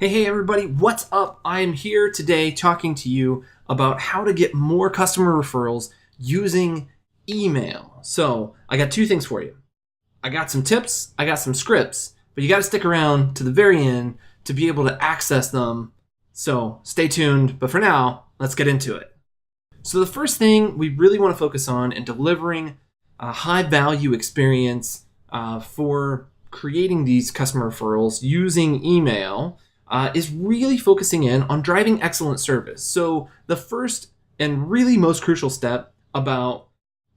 Hey everybody, what's up? I am here today talking to you about how to get more customer referrals using email. So I got two things for you. I got some tips, I got some scripts, but you got to stick around to the very end to be able to access them. So stay tuned, but for now, let's get into it. So the first thing we really want to focus on in delivering a high value experience for creating these customer referrals using email is really focusing in on driving excellent service. So the first and really most crucial step about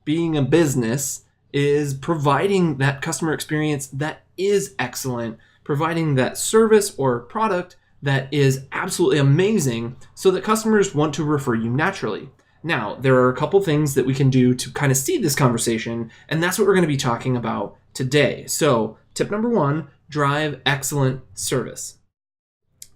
being a business is providing that customer experience that is excellent, providing that service or product that is absolutely amazing so that customers want to refer you naturally. Now, there are a couple things that we can do to kind of seed this conversation, and that's what we're going to be talking about today. So tip number one, drive excellent service.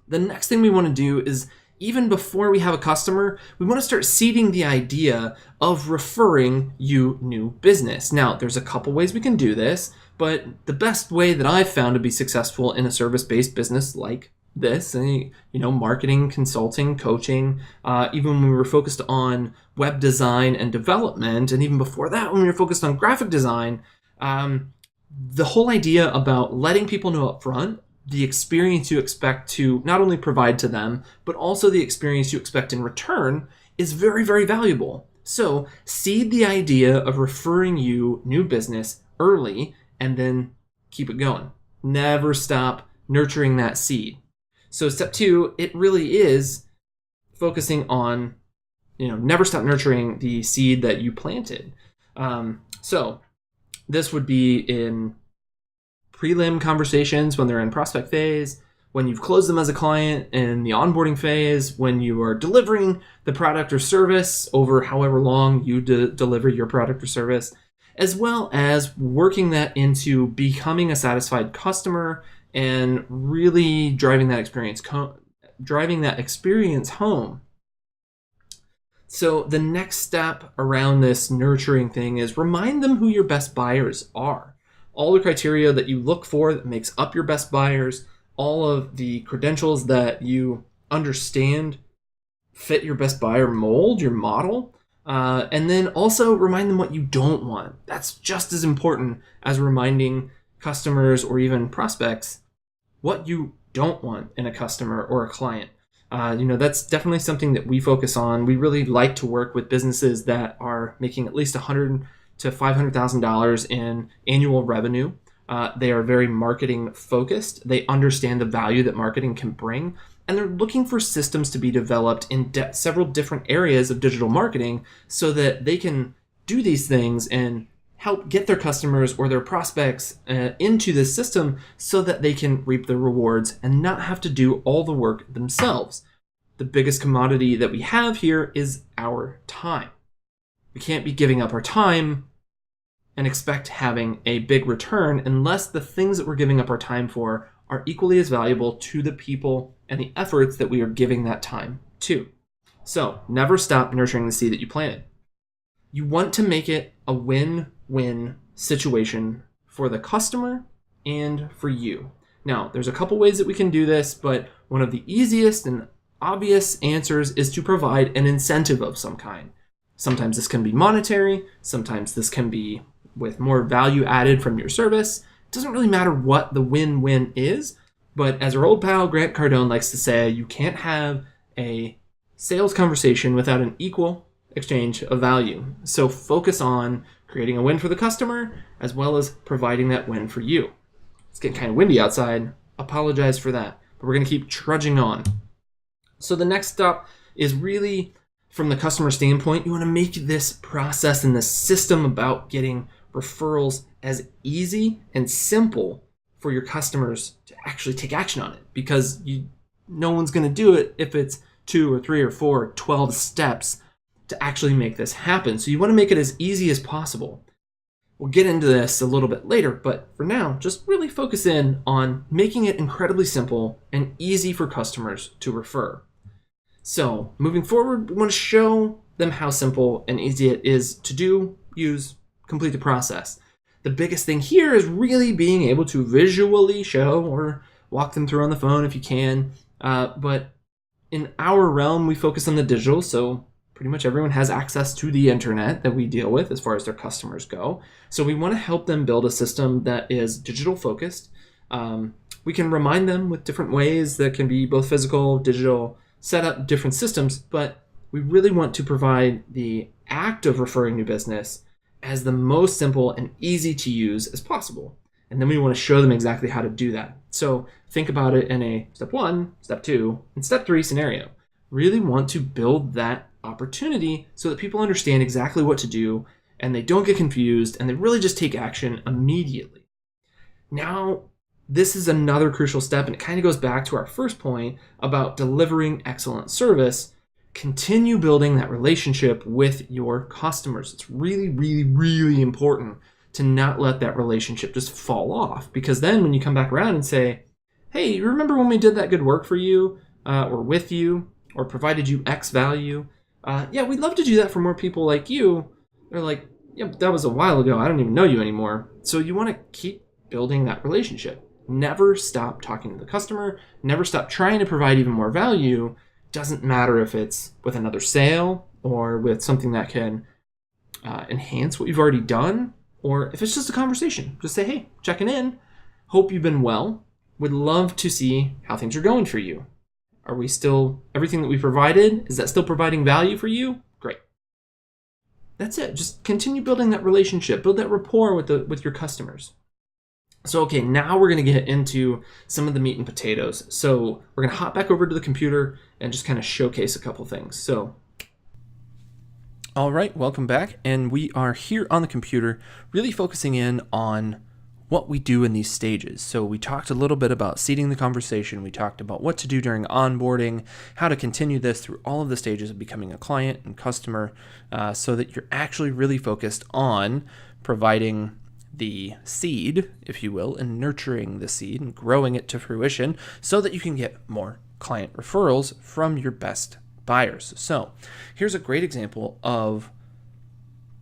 The next thing we want to do is, even before we have a customer, we want to start seeding the idea of referring you new business. Now, there's a couple ways we can do this, but the best way that I've found to be successful in a service-based business like this, marketing, consulting, coaching, even when we were focused on web design and development, and even before that, when we were focused on graphic design, the whole idea about letting people know up front the experience you expect to not only provide to them, but also the experience you expect in return is very, very valuable. So seed the idea of referring you new business early and then keep it going. Never stop nurturing that seed. So step two, it really is focusing on, never stop nurturing the seed that you planted. So this would be in prelim conversations when they're in prospect phase, when you've closed them as a client in the onboarding phase, when you are delivering the product or service over however long you deliver your product or service, as well as working that into becoming a satisfied customer and really driving that experience home. So the next step around this nurturing thing is remind them who your best buyers are. All the criteria that you look for that makes up your best buyers, all of the credentials that you understand fit your best buyer mold, your model, and then also remind them what you don't want. That's just as important as reminding customers or even prospects what you don't want in a customer or a client. That's definitely something that we focus on. We really like to work with businesses that are making at least $100,000 to $500,000 in annual revenue. They are very marketing focused. They understand the value that marketing can bring, and they're looking for systems to be developed in several different areas of digital marketing so that they can do these things and help get their customers or their prospects into this system so that they can reap the rewards and not have to do all the work themselves. The biggest commodity that we have here is our time. We can't be giving up our time and expect having a big return unless the things that we're giving up our time for are equally as valuable to the people and the efforts that we are giving that time to. So never stop nurturing the seed that you planted. You want to make it a win-win situation for the customer and for you. Now, there's a couple ways that we can do this, but one of the easiest and obvious answers is to provide an incentive of some kind. Sometimes this can be monetary, sometimes this can be with more value added from your service. It doesn't really matter what the win-win is, but as our old pal Grant Cardone likes to say, you can't have a sales conversation without an equal exchange of value. So focus on creating a win for the customer as well as providing that win for you. It's getting kind of windy outside. Apologize for that, but we're going to keep trudging on. So the next step is really, from the customer standpoint, you want to make this process and this system about getting referrals as easy and simple for your customers to actually take action on it, because no one's going to do it if it's 2 or 3 or 4 or 12 steps to actually make this happen. So you want to make it as easy as possible. We'll get into this a little bit later, but for now, just really focus in on making it incredibly simple and easy for customers to refer. So moving forward, we want to show them how simple and easy it is to do, use, complete the process. The biggest thing here is really being able to visually show or walk them through on the phone if you can, But in our realm, we focus on the digital, so pretty much everyone has access to the internet that we deal with as far as their customers go. So we want to help them build a system that is digital focused. We can remind them with different ways that can be both physical, digital, set up different systems, but we really want to provide the act of referring new business as the most simple and easy to use as possible. And then we want to show them exactly how to do that. So think about it in a step 1, step 2, and step 3 scenario. Really want to build that opportunity so that people understand exactly what to do and they don't get confused and they really just take action immediately. Now, this is another crucial step, and it kind of goes back to our first point about delivering excellent service. Continue building that relationship with your customers. It's really, really, really important to not let that relationship just fall off, because then when you come back around and say, hey, you remember when we did that good work for you or with you or provided you X value? Yeah, we'd love to do that for more people like you. They're like, yeah, that was a while ago. I don't even know you anymore. So you want to keep building that relationship. Never stop talking to the customer. Never stop trying to provide even more value. Doesn't matter if it's with another sale or with something that can enhance what you've already done, or if it's just a conversation. Just say, hey, checking in. Hope you've been well. Would love to see how things are going for you. Are we still, everything that we provided, is that still providing value for you? Great. That's it. Just continue building that relationship. Build that rapport with your customers. So, okay, now we're going to get into some of the meat and potatoes. So we're going to hop back over to the computer and just kind of showcase a couple things. So, all right, welcome back. And we are here on the computer really focusing in on what we do in these stages. So we talked a little bit about seeding the conversation. We talked about what to do during onboarding, how to continue this through all of the stages of becoming a client and customer, so that you're actually really focused on providing the seed, if you will, and nurturing the seed and growing it to fruition so that you can get more client referrals from your best buyers. So here's a great example of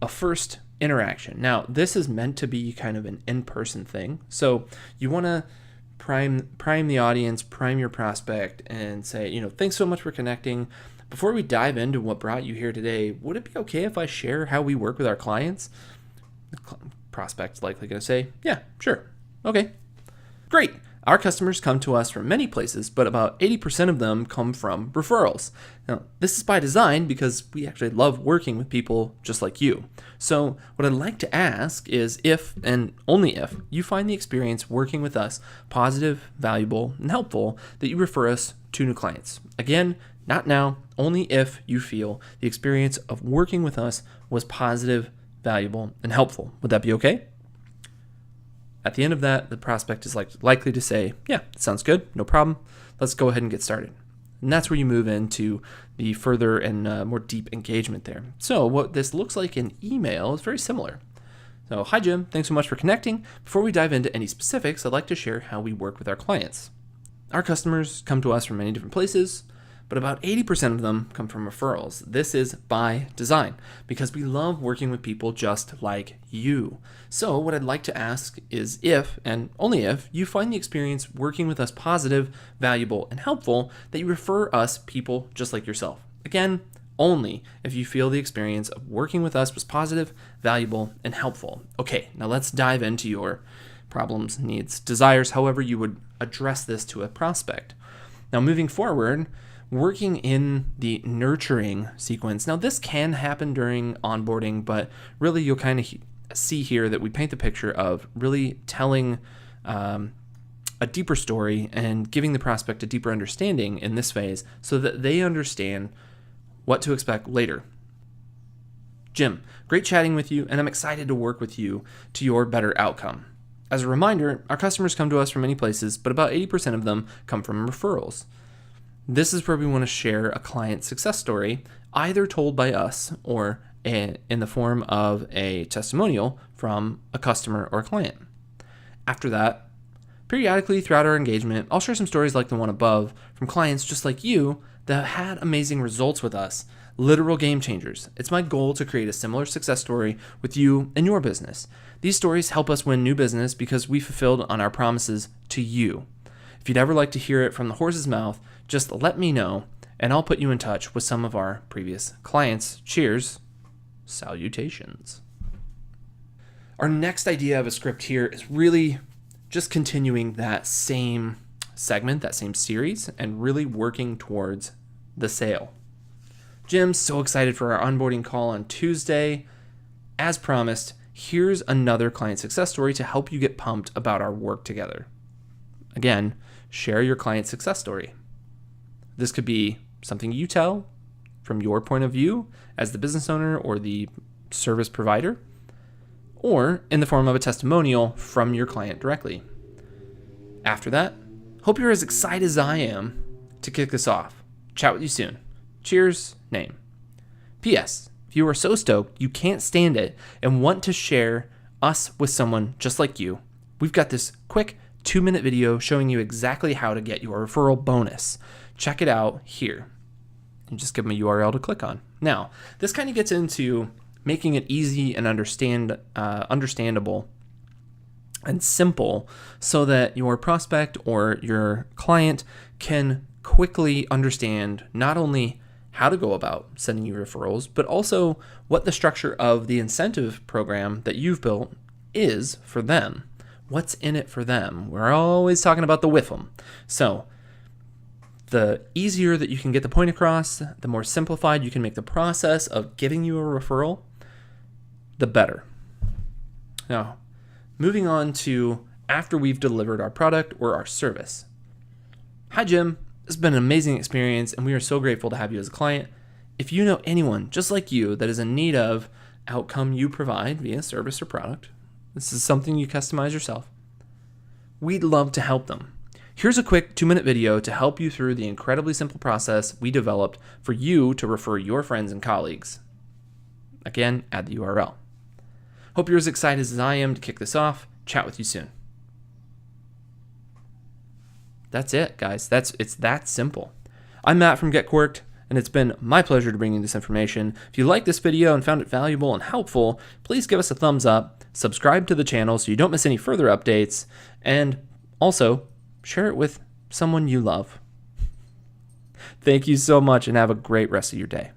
a first interaction. Now, this is meant to be kind of an in-person thing. So you want to prime the audience, prime your prospect, and say, thanks so much for connecting. Before we dive into what brought you here today, would it be okay if I share how we work with our clients? The prospect's likely going to say, yeah, sure. Okay, great. Our customers come to us from many places, but about 80% of them come from referrals. Now, this is by design because we actually love working with people just like you. So what I'd like to ask is if, and only if, you find the experience working with us positive, valuable, and helpful, that you refer us to new clients. Again, not now, only if you feel the experience of working with us was positive, valuable, and helpful. Would that be okay? At the end of that, the prospect is likely to say, yeah, sounds good, no problem. Let's go ahead and get started. And that's where you move into the further and more deep engagement there. So what this looks like in email is very similar. So, hi Jim, thanks so much for connecting. Before we dive into any specifics, I'd like to share how we work with our clients. Our customers come to us from many different places, but about 80% of them come from referrals. This is by design because we love working with people just like you. So what I'd like to ask is if, and only if, you find the experience working with us positive, valuable, and helpful, that you refer us people just like yourself. Again, only if you feel the experience of working with us was positive, valuable, and helpful. Okay, now let's dive into your problems, needs, desires, however you would address this to a prospect. Now moving forward, working in the nurturing sequence. Now, this can happen during onboarding, but really you'll kind of see here that we paint the picture of really telling a deeper story and giving the prospect a deeper understanding in this phase so that they understand what to expect later. Jim, great chatting with you, and I'm excited to work with you to your better outcome. As a reminder, our customers come to us from many places, but about 80% of them come from referrals. This is where we want to share a client success story, either told by us or in the form of a testimonial from a customer or a client. After that, periodically throughout our engagement, I'll share some stories like the one above from clients just like you that had amazing results with us, literal game changers. It's my goal to create a similar success story with you and your business. These stories help us win new business because we fulfilled on our promises to you. If you'd ever like to hear it from the horse's mouth, just let me know, and I'll put you in touch with some of our previous clients. Cheers. Salutations. Our next idea of a script here is really just continuing that same segment, that same series, and really working towards the sale. Jim's so excited for our onboarding call on Tuesday. As promised, here's another client success story to help you get pumped about our work together. Again, share your client success story. This could be something you tell from your point of view as the business owner or the service provider, or in the form of a testimonial from your client directly. After that, hope you're as excited as I am to kick this off. Chat with you soon. Cheers, name. P.S. If you are so stoked you can't stand it and want to share us with someone just like you, we've got this quick 2-minute video showing you exactly how to get your referral bonus. Check it out here. And just give them a URL to click on. Now, this kind of gets into making it easy and understandable and simple so that your prospect or your client can quickly understand not only how to go about sending you referrals, but also what the structure of the incentive program that you've built is for them. What's in it for them? We're always talking about the WIFM. So the easier that you can get the point across, the more simplified you can make the process of giving you a referral, the better. Now, moving on to after we've delivered our product or our service. Hi, Jim. It's been an amazing experience, and we are so grateful to have you as a client. If you know anyone just like you that is in need of outcome you provide via service or product, this is something you customize yourself, we'd love to help them. Here's a quick 2-minute video to help you through the incredibly simple process we developed for you to refer your friends and colleagues. Again, add the URL. Hope you're as excited as I am to kick this off. Chat with you soon. That's it, guys. It's that simple. I'm Matt from Get Quirked, and it's been my pleasure to bring you this information. If you liked this video and found it valuable and helpful, please give us a thumbs up, subscribe to the channel so you don't miss any further updates, and also share it with someone you love. Thank you so much, and have a great rest of your day.